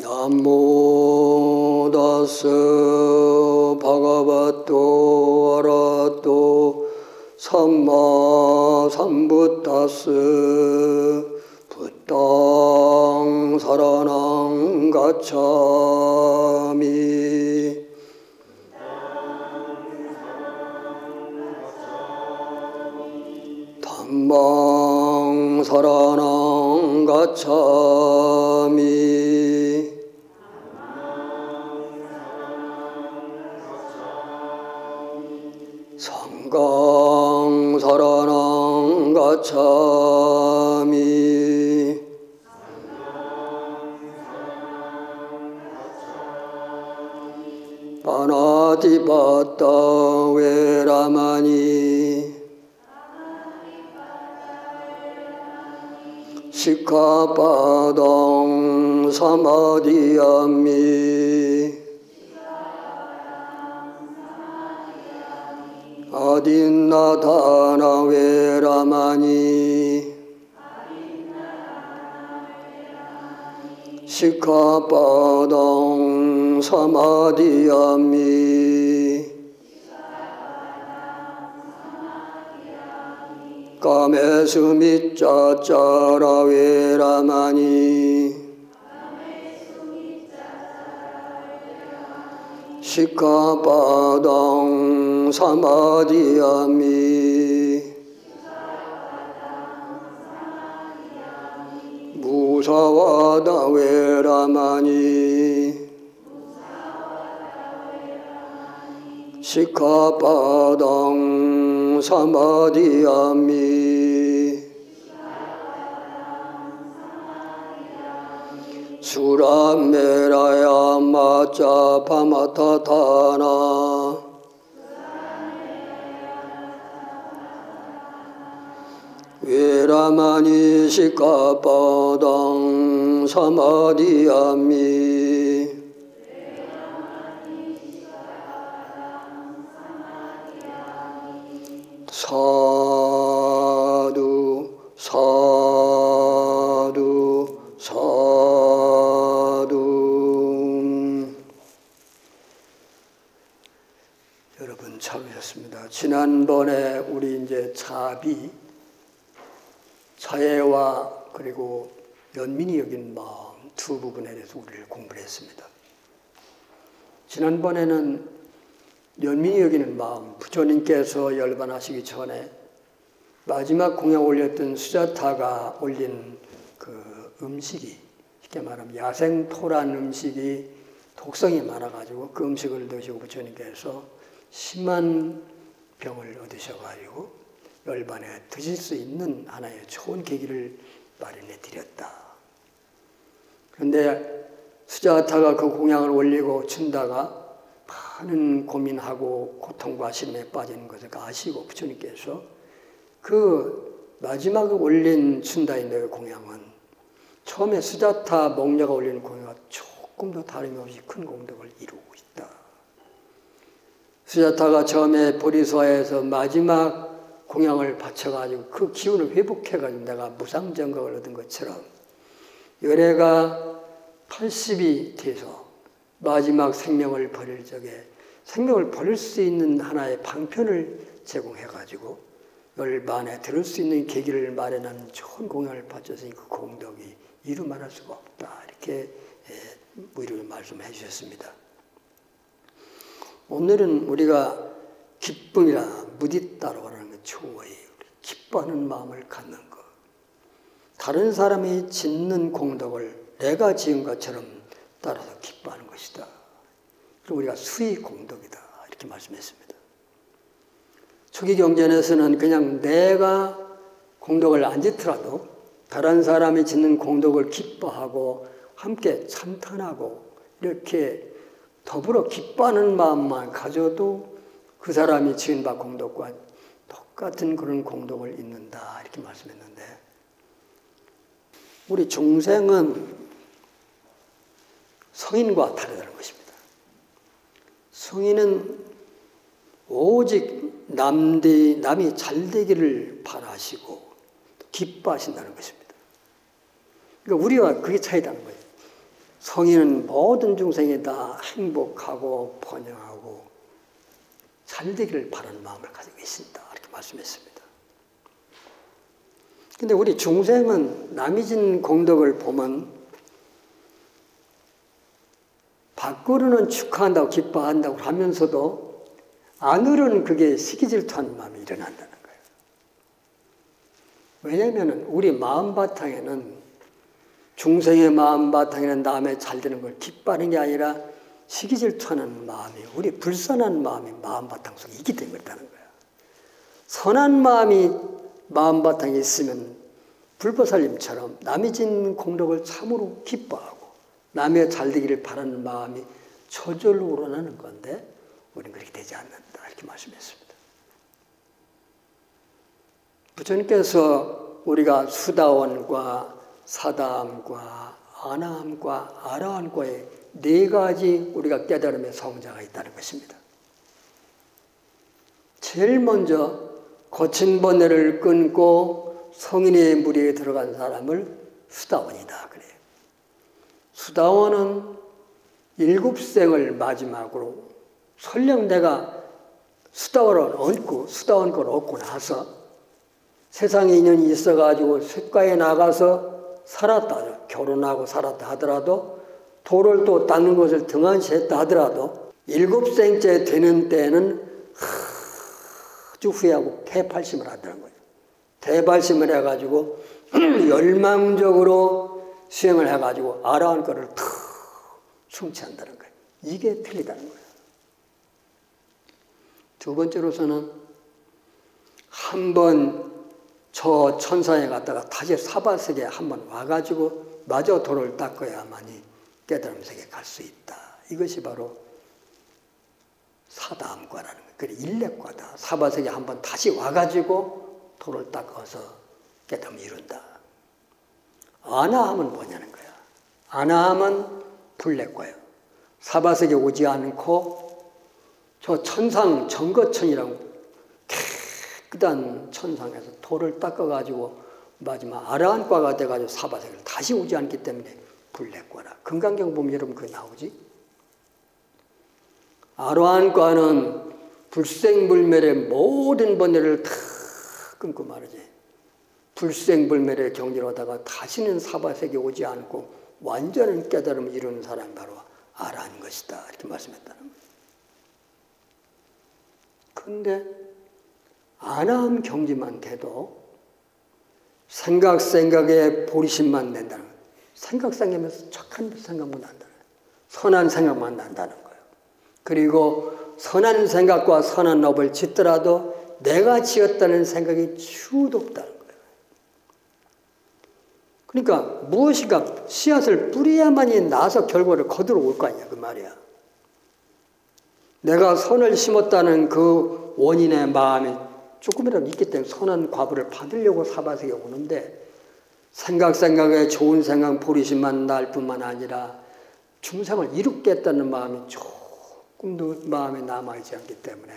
나모 다스 바가바토 아라토 삼마 삼부타스 부땅 사라낭 가차미 담망 사라낭 가차미 상강 사라낭 가차미 파나티파타 웨라마니 시카파당 사마디야미 아딘나다나 웨라마니 시카파당 사마디야미 까메스미짜짜라 웨라마니 시카파당 사마디야미 무사와다 웨라마니 시카파당 사마디야미 수라메라야 마짜 파마타타나 웨라마니 시카파당 사마디야미 사두 사두 사두. 여러분 잘 오셨습니다. 지난번에 우리 이제 자비, 자애와 그리고 연민이 여긴 마음 두 부분에 대해서 우리를 공부를 했습니다. 지난번에는 연민이 여기는 마음, 부처님께서 열반하시기 전에 마지막 공양 올렸던 수자타가 올린 그 음식이, 쉽게 말하면 야생토란 음식이 독성이 많아가지고 그 음식을 드시고 부처님께서 심한 병을 얻으셔가지고 열반에 드실 수 있는 하나의 좋은 계기를 마련해 드렸다. 그런데 수자타가 그 공양을 올리고 춘다가 많은 고민하고 고통과 시름에 빠지는 것을 아시고 부처님께서 그 마지막에 올린 춘다인의 공양은 처음에 수자타 목녀가 올리는 공양과 조금 더 다름없이 큰 공덕을 이루고 있다. 수자타가 처음에 보리소화에서 마지막 공양을 바쳐가지고 그 기운을 회복해가지고 내가 무상정각을 얻은 것처럼 열애가 80이 돼서 마지막 생명을 버릴 적에 생명을 버릴 수 있는 하나의 방편을 제공해가지고 열반에 들을 수 있는 계기를 마련한 좋은 공양을 바쳤으니 그 공덕이 이루 말할 수가 없다. 이렇게 무의를 말씀해 주셨습니다. 오늘은 우리가 기쁨이라 무디따라고 하는 것, 조의 기뻐하는 마음을 갖는 것. 다른 사람이 짓는 공덕을 내가 지은 것처럼 따라서 기뻐하는 것이다. 그리고 우리가 수의 공덕이다. 이렇게 말씀했습니다. 초기 경전에서는 그냥 내가 공덕을 안 짓더라도 다른 사람이 짓는 공덕을 기뻐하고 함께 찬탄하고 이렇게 더불어 기뻐하는 마음만 가져도 그 사람이 지은 바 공덕과 똑같은 그런 공덕을 잇는다. 이렇게 말씀했는데 우리 중생은 성인과 다르다는 것입니다. 성인은 오직 남이 잘 되기를 바라시고 기뻐하신다는 것입니다. 그러니까 우리와 그게 차이다는 거예요. 성인은 모든 중생이 다 행복하고 번영하고 잘 되기를 바라는 마음을 가지고 계신다. 이렇게 말씀했습니다. 근데 우리 중생은 남이 진 공덕을 보면 밖으로는 축하한다고 기뻐한다고 하면서도 안으로는 그게 시기질투하는 마음이 일어난다는 거예요. 왜냐하면 우리 마음 바탕에는 중생의 마음 바탕에는 남의 잘 되는 걸 기뻐하는 게 아니라 시기질투하는 마음이 우리 불선한 마음이 마음 바탕 속에 있기 때문에 그렇다는 거예요. 선한 마음이 마음 바탕에 있으면 불보살님처럼 남이 진 공덕을 참으로 기뻐하고 남의 잘 되기를 바라는 마음이 저절로 우러나는 건데 우리는 그렇게 되지 않는다. 이렇게 말씀했습니다. 부처님께서 우리가 수다원과 사다함과 아나함과 아라함과의 네 가지 우리가 깨달음의 성자가 있다는 것입니다. 제일 먼저 거친 번뇌를 끊고 성인의 무리에 들어간 사람을 수다원이다 그래요. 수다원은 일곱생을 마지막으로 설령 내가 수다원을 얻고 수다원 걸 얻고 나서 세상에 인연이 있어가지고 숫가에 나가서 살았다, 결혼하고 살았다 하더라도 도를 또 닦는 것을 등한시했다 하더라도 일곱생째 되는 때는 아주 후회하고 대발심을 하더라는 거예요. 대발심을 해가지고 열망적으로 수행을 해가지고 아라한 거를 탁 성취한다는 거예요. 이게 틀리다는 거예요. 두 번째로서는 한 번 저 천상에 갔다가 다시 사바세계에 한 번 와가지고 마저 도를 닦아야만이 깨달음 세계에 갈 수 있다. 이것이 바로 사다함과라는 거예요. 그래 일례과다. 사바세계에 한 번 다시 와가지고 도를 닦아서 깨달음을 이룬다. 아나함은 뭐냐는 거야. 아나함은 불례과예요. 사바세계에 오지 않고 저 천상 정거천이라고 깨끗한 천상에서 도를 닦아가지고 마지막 아라한과가 돼가지고 사바세계를 다시 오지 않기 때문에 불례과라. 금강경 보면 여러분 그게 나오지? 아라한과는 불생불멸의 모든 번뇌를 다 끊고 말이지. 불생불멸의 경지로 하다가 다시는 사바세계에 오지 않고 완전한 깨달음을 이루는 사람이 바로 아라한 것이다. 이렇게 말씀했다는 거예요. 그런데 아나함 경지만 돼도 생각에 보리심만 낸다는 거예요. 생각하면서 착한 생각만 난다는 거예요. 선한 생각만 난다는 거예요. 그리고 선한 생각과 선한 업을 짓더라도 내가 지었다는 생각이 추도 없다는 거예요. 그러니까 무엇인가 씨앗을 뿌려야만이 나서 결과를 거두러 올 거 아니야 그 말이야. 내가 선을 심었다는 그 원인의 마음이 조금이라도 있기 때문에 선한 과보를 받으려고 사바세계에 오는데 생각에 좋은 생각 보리심만 날 뿐만 아니라 중생을 이롭겠다는 마음이 조금도 마음에 남아있지 않기 때문에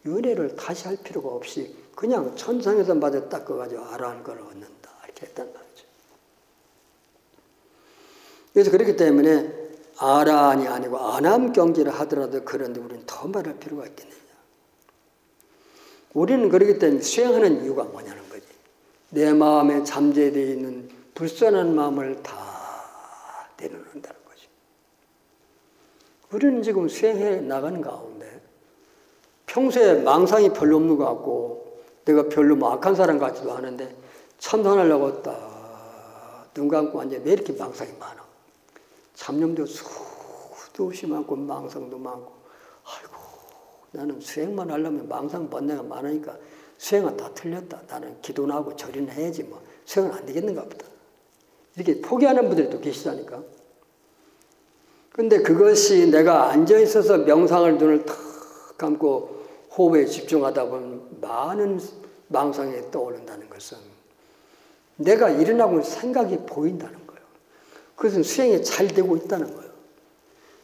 은혜를 다시 할 필요가 없이 그냥 천상에서 마저 닦아가지고 아라한 걸 얻는다. 이렇게 했단 말이죠. 그래서 그렇기 때문에 아라한이 아니고 아남 경지를 하더라도 그런데 우리는 더 말할 필요가 있겠느냐. 우리는 그렇기 때문에 수행하는 이유가 뭐냐는 거지. 내 마음에 잠재되어 있는 불선한 마음을 다 내려놓는다는 거지. 우리는 지금 수행해 나가는 가운데 평소에 망상이 별로 없는 것 같고 내가 별로 뭐 악한 사람 같지도 않은데 참선하려고 눈 감고 앉아 왜 이렇게 망상이 많아. 잡념도 수도 없이 많고 망상도 많고 아이고 나는 수행만 하려면 망상 번뇌가 많으니까 수행은 다 틀렸다. 나는 기도나 하고 절이나 해야지 뭐 수행은 안 되겠는가 보다. 이렇게 포기하는 분들이 또 계시다니까. 근데 그것이 내가 앉아있어서 명상을 눈을 탁 감고 호흡에 집중하다 보면 많은 망상이 떠오른다는 것은 내가 일어나고 생각이 보인다는 거예요. 그것은 수행이 잘 되고 있다는 거예요.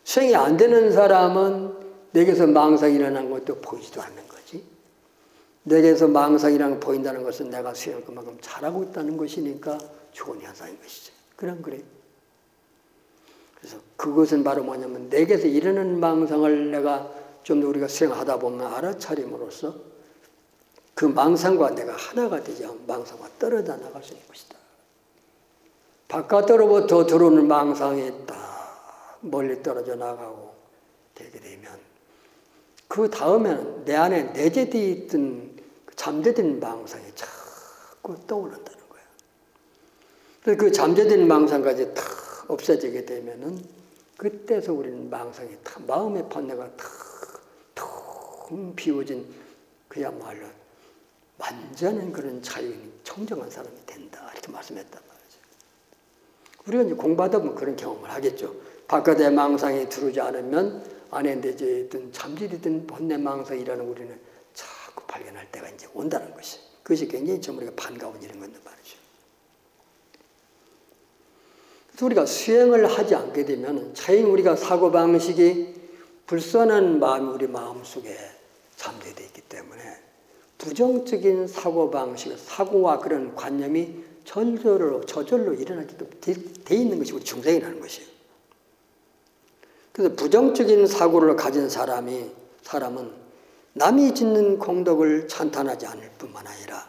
수행이 안 되는 사람은 내게서 망상이 일어나는 것도 보이지도 않는 거지. 내게서 망상이라는 게 보인다는 것은 내가 수행을 그만큼 잘하고 있다는 것이니까 좋은 현상인 것이죠. 그럼 그래. 그래서 그것은 바로 뭐냐면 내게서 이르는 망상을 내가 좀 더 우리가 수행하다 보면 알아차림으로써 그 망상과 내가 하나가 되지 않으면 망상과 떨어져 나갈 수 있는 것이다. 바깥으로부터 들어오는 망상이 딱 멀리 떨어져 나가고 되게 되면 그 다음에는 내 안에 내재되어 있던 잠재된 망상이 자꾸 떠오른다는 거야. 그래서 그 잠재된 망상까지 다 없어지게 되면은 그때서 우리는 망상이 다 마음의 판내가 텅 비워진 그야말로 완전한 그런 자유인 청정한 사람이 된다 이렇게 말씀했단 말이죠. 우리가 이제 공부하다 보면 그런 경험을 하겠죠. 바깥의 망상이 들어오지 않으면 안에 내재있던 잠재되던 본래 망상이라는 우리는 자꾸 발견할 때가 이제 온다는 것이. 그것이 굉장히 좀 우리가 반가운 일인 건데 말이죠. 그래서 우리가 수행을 하지 않게 되면 차인 우리가 사고방식이 불선한 마음이 우리 마음속에 잠재되어 있기 때문에 부정적인 사고방식, 사고와 그런 관념이 저절로 일어나기도 돼 있는 것이 우리 중생이라는 것이에요. 그래서 부정적인 사고를 가진 사람은 남이 짓는 공덕을 찬탄하지 않을 뿐만 아니라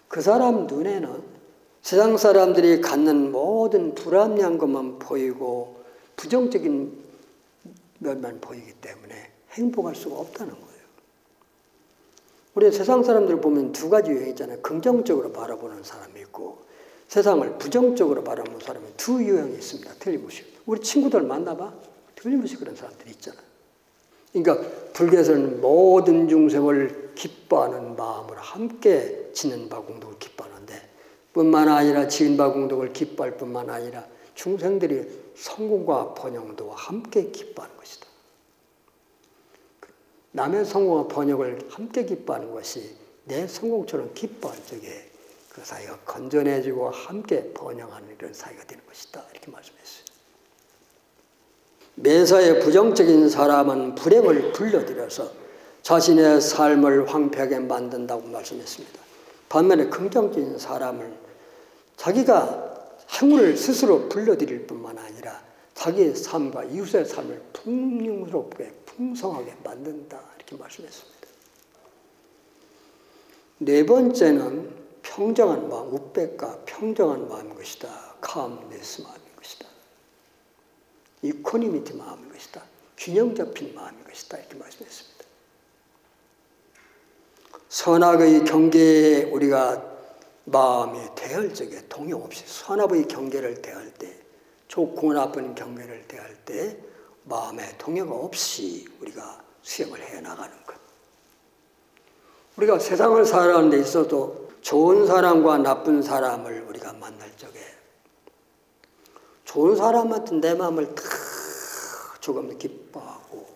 그 사람 눈에는 세상 사람들이 갖는 모든 불합리한 것만 보이고 부정적인 면만 보이기 때문에 행복할 수가 없다는 거예요. 우리 세상 사람들 보면 두 가지 유형이 있잖아요. 긍정적으로 바라보는 사람이 있고 세상을 부정적으로 바라보는 사람이 두 유형이 있습니다. 틀림없이. 우리 친구들 만나봐. 틀림없이 그런 사람들이 있잖아요. 그러니까 불교에서는 모든 중생을 기뻐하는 마음으로 함께 지는 바 공덕을 기뻐하는데 뿐만 아니라 지은 바 공덕을 기뻐할 뿐만 아니라 중생들이 성공과 번영도 함께 기뻐하는 것이다. 남의 성공과 번영을 함께 기뻐하는 것이 내 성공처럼 기뻐할 적에 그 사이가 건전해지고 함께 번영하는 이런 사이가 되는 것이다. 이렇게 말씀했어요. 매사에 부정적인 사람은 불행을 불러들여서 자신의 삶을 황폐하게 만든다고 말씀했습니다. 반면에 긍정적인 사람은 자기가 행운을 스스로 불러들일 뿐만 아니라 자기의 삶과 이웃의 삶을 풍요롭게 풍성하게 만든다 이렇게 말씀했습니다. 네 번째는 평정한 마음, 우백과 평정한 마음인 것이다. calmness 마음인 것이다. 이코니미티 마음인 것이다. 균형 잡힌 마음인 것이다. 이렇게 말씀했습니다. 선악의 경계에 우리가 마음이 대할 적에 동요 없이 선악의 경계를 대할 때, 좋고 나쁜 경계를 대할 때 마음에 동요가 없이 우리가 수행을 해나가는 것. 우리가 세상을 살아가는 데 있어도 좋은 사람과 나쁜 사람을 우리가 만날 적에 좋은 사람한테 내 마음을 다 조금 기뻐하고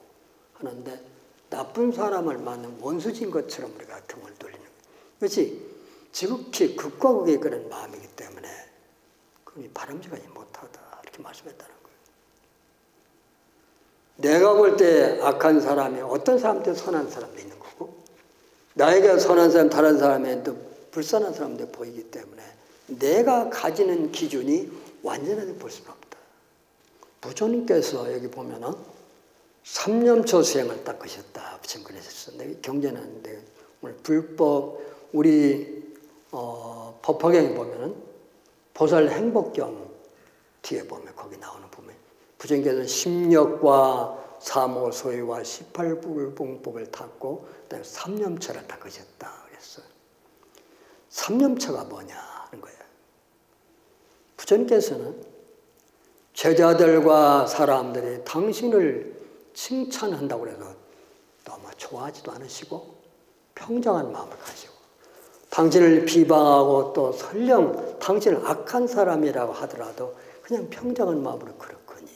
하는데 나쁜 사람을 만난 원수진 것처럼 우리가 등을 돌리는 거예요. 그것이 지극히 극과 극의 그런 마음이기 때문에 그게 바람직하지 못하다 이렇게 말씀했다는 거예요. 내가 볼 때 악한 사람이 어떤 사람한테 선한 사람도 있는 거고 나에게 선한 사람 다른 사람한테 불선한 사람도 보이기 때문에 내가 가지는 기준이 완전하게 볼 수는 없다. 부처님께서 여기 보면은 3년초 수행을 닦으셨다. 부처님 그러셨어요. 경전은 오늘 불법 우리 법화경에 보면은 보살 행복경 뒤에 보면 거기 나오는 부분 부처님께서는 10력과 사모소위와 18불봉법을 닦고 그다음에 3년초를 닦으셨다 그랬어요. 3년초가 뭐냐 하는 거예요. 부처님께서는 제자들과 사람들이 당신을 칭찬한다고 해서 너무 좋아하지도 않으시고 평정한 마음을 가지고 당신을 비방하고 또 설령 당신을 악한 사람이라고 하더라도 그냥 평정한 마음으로 그렇거니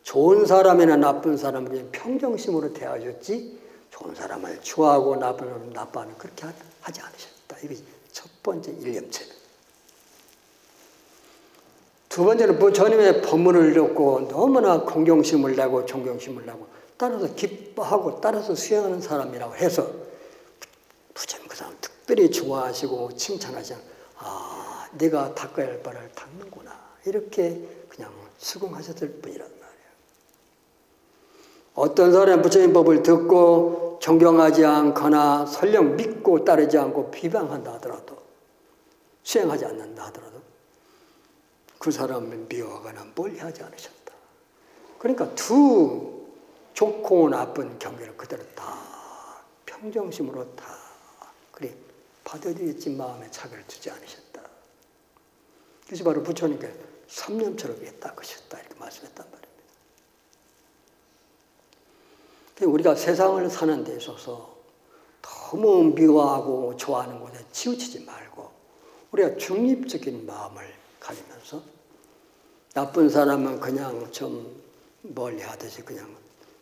좋은 사람이나 나쁜 사람을 평정심으로 대하셨지 좋은 사람을 좋아하고 나쁜 사람을 나빠하는 그렇게 하지 않으셨다. 이게 첫 번째 일념체는. 두 번째는 부처님의 법문을 듣고 너무나 공경심을 내고 존경심을 내고 따라서 기뻐하고 따라서 수행하는 사람이라고 해서 부처님 그 사람 특별히 좋아하시고 칭찬하시는 아, 네가 닦아야 할 바를 닦는구나 이렇게 그냥 수긍하셨을 뿐이란 말이에요. 어떤 사람은 부처님 법을 듣고 존경하지 않거나 설령 믿고 따르지 않고 비방한다 하더라도, 수행하지 않는다 하더라도 그 사람을 미워하거나 멀리하지 않으셨다. 그러니까 두 좋고 나쁜 경계를 그대로 다 평정심으로 다 그래 받아들였지 마음에 차별을 두지 않으셨다. 그래서 바로 부처님께 3년처럼 닦으셨다 이렇게 말씀했단 말입니다. 우리가 세상을 사는 데 있어서 너무 미워하고 좋아하는 것에 치우치지 말고 우리가 중립적인 마음을 가지면서 나쁜 사람은 그냥 좀 멀리 하듯이 그냥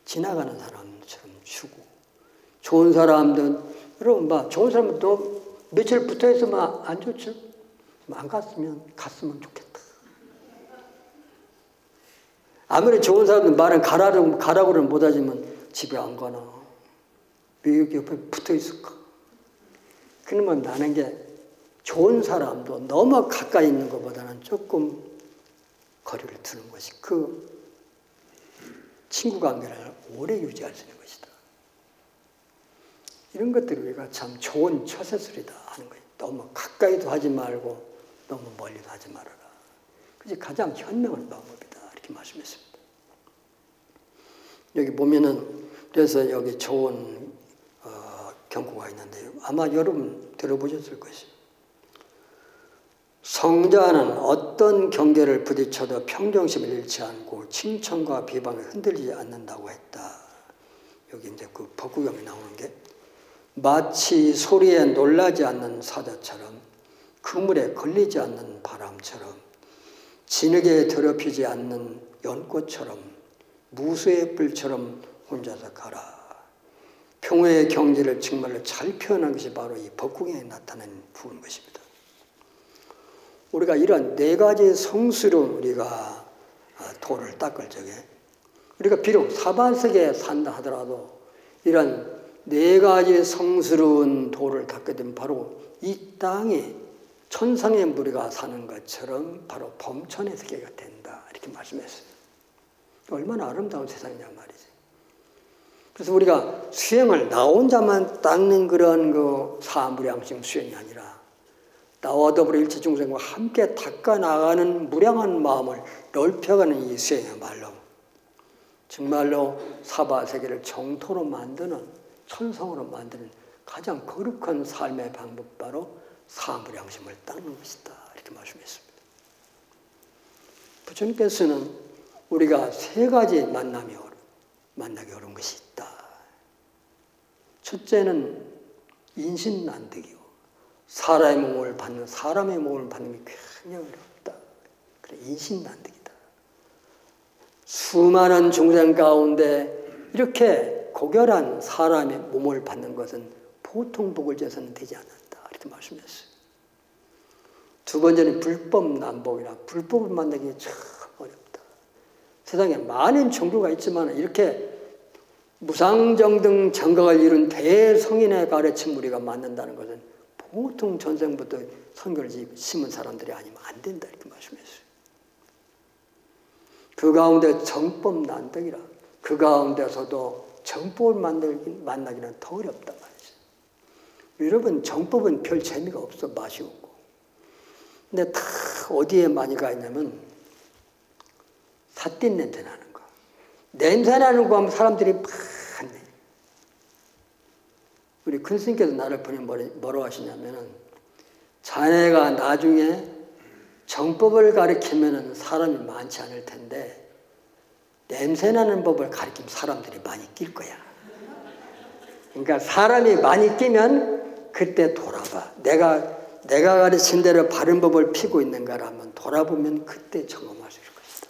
지나가는 사람처럼 주고, 좋은 사람들은 여러분 봐, 좋은 사람도 며칠 붙어 있으면 안 좋죠? 안 갔으면 좋겠다. 아무리 좋은 사람들 말은 가라고는 못하지만 집에 안 가나? 왜 여기 옆에 붙어 있을까? 그러면 나는 게 좋은 사람도 너무 가까이 있는 것보다는 조금 거리를 두는 것이 그 친구 관계를 오래 유지할 수 있는 것이다. 이런 것들을 우리가 참 좋은 처세술이다 하는 거예요. 너무 가까이도 하지 말고 너무 멀리도 하지 말아라. 그게 가장 현명한 방법이다. 이렇게 말씀했습니다. 여기 보면은 그래서 여기 좋은 경고가 있는데요. 아마 여러분 들어보셨을 것이에요. 성자는 어떤 경계를 부딪혀도 평정심을 잃지 않고 칭찬과 비방에 흔들리지 않는다고 했다. 여기 이제 그 법구경에 나오는 게 마치 소리에 놀라지 않는 사자처럼 그물에 걸리지 않는 바람처럼 진흙에 더럽히지 않는 연꽃처럼 무수의 뿔처럼 혼자서 가라. 평화의 경지를 정말로 잘 표현한 것이 바로 이 법구경에 나타난 부분인 것입니다. 우리가 이런 네 가지 성스러운 우리가 도를 닦을 적에 우리가 비록 사반세계에 산다 하더라도 이런 네 가지 성스러운 도를 닦게 되면 바로 이 땅에 천상의 무리가 사는 것처럼 바로 범천의 세계가 된다. 이렇게 말씀했어요. 얼마나 아름다운 세상이냐 말이지. 그래서 우리가 수행을 나 혼자만 닦는 그런 그 사무량심 수행이 아니라 나와 더불어 일체 중생과 함께 닦아나가는 무량한 마음을 넓혀가는 이 수행이야말로 정말로 사바세계를 정토로 만드는 천성으로 만드는 가장 거룩한 삶의 방법 바로 사무량심을 닦는 것이다. 이렇게 말씀했습니다. 부처님께서는 우리가 세 가지 만나기 어려운 것이 있다. 첫째는 인신난득이요. 사람의 몸을 받는 게 굉장히 어렵다. 그래, 인신난득이다. 수많은 중생 가운데 이렇게 고결한 사람의 몸을 받는 것은 보통 복을 줘서는 되지 않는다. 이렇게 말씀했어요. 두 번째는 불법난복이라 불법을 만나기 참 어렵다. 세상에 많은 종교가 있지만 이렇게 무상정등 정각을 이룬 대성인의 가르침 우리가 만난다는 것은 보통 전생부터 선교를 심은 사람들이 아니면 안 된다. 이렇게 말씀했어요. 그 가운데 정법난득이라 그 가운데서도 정법을 만나기는 더 어렵단 말이죠. 여러분 정법은 별 재미가 없어. 맛이 없고. 근데 다 어디에 많이 가 있냐면 삿된 냄새 나는 거. 냄새 나는 거 하면 사람들이 많네. 우리 큰 스님께서 나를 보니 뭐라고 하시냐면은 자네가 나중에 정법을 가르치면은 사람이 많지 않을 텐데 냄새나는 법을 가르치면 사람들이 많이 낄 거야. 그러니까 사람이 많이 끼면 그때 돌아봐. 내가 가르친 대로 바른 법을 피고 있는가를 한번 돌아보면 그때 점검할 수 있을 것이다.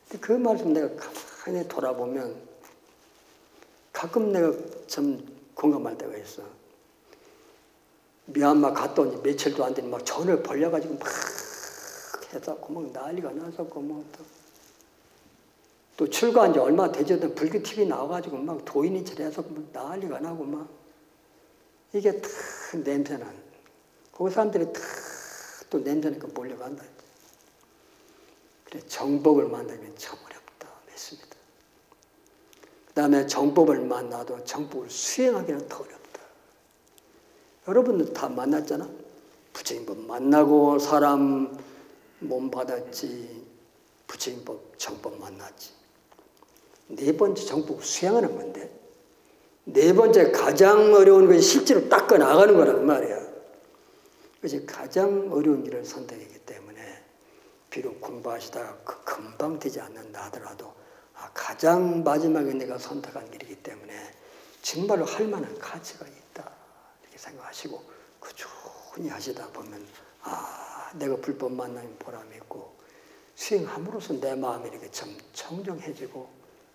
근데 그 말씀 내가 가만히 돌아보면 가끔 내가 좀 공감할 때가 있어. 미얀마 갔다 온 지 며칠도 안 되니 막 전을 벌려가지고 막 해갖고 막 난리가 나서고 뭐 또 출가한 지 얼마 되지 않던 불교 TV 나와가지고 막 도인이처럼 해서 막 난리가 나고 막 이게 다 냄새난. 그 사람들이 다 또 냄새나니까 몰려간다. 그래, 정법을 만나기는 참 어렵다 했습니다. 그 다음에 정법을 만나도 정법을 수행하기는 더 어렵다. 여러분들 다 만났잖아. 부처님법 만나고 사람 몸 받았지. 부처님법 정법 만났지. 네 번째 정법 수행하는 건데 네 번째 가장 어려운 것이 실제로 닦아 나가는 거란 말이야. 그것이 가장 어려운 길을 선택했기 때문에 비록 공부하시다가 금방 되지 않는다 하더라도 가장 마지막에 내가 선택한 길이기 때문에 정말로 할 만한 가치가 있다 이렇게 생각하시고 꾸준히 하시다 보면 내가 불법 만나면 보람이 있고 수행함으로써 내 마음이 이렇게 참 청정해지고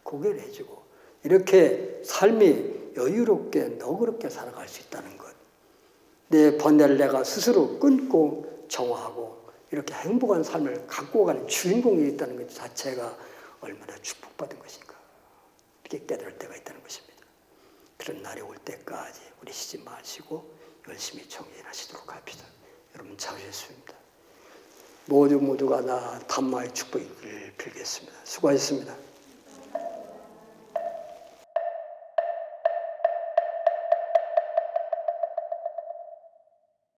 고결해지고 이렇게 삶이 여유롭게 너그럽게 살아갈 수 있다는 것. 내 번뇌를 내가 스스로 끊고 정화하고 이렇게 행복한 삶을 갖고 가는 주인공이 있다는 것 자체가 얼마나 축복받은 것인가. 이렇게 깨달을 때가 있다는 것입니다. 그런 날이 올 때까지 우리 쉬지 마시고 열심히 정진하시도록 합시다. 여러분 잘하셨습니다. 모두가 다 담마의 축복을 빌겠습니다. 수고하셨습니다.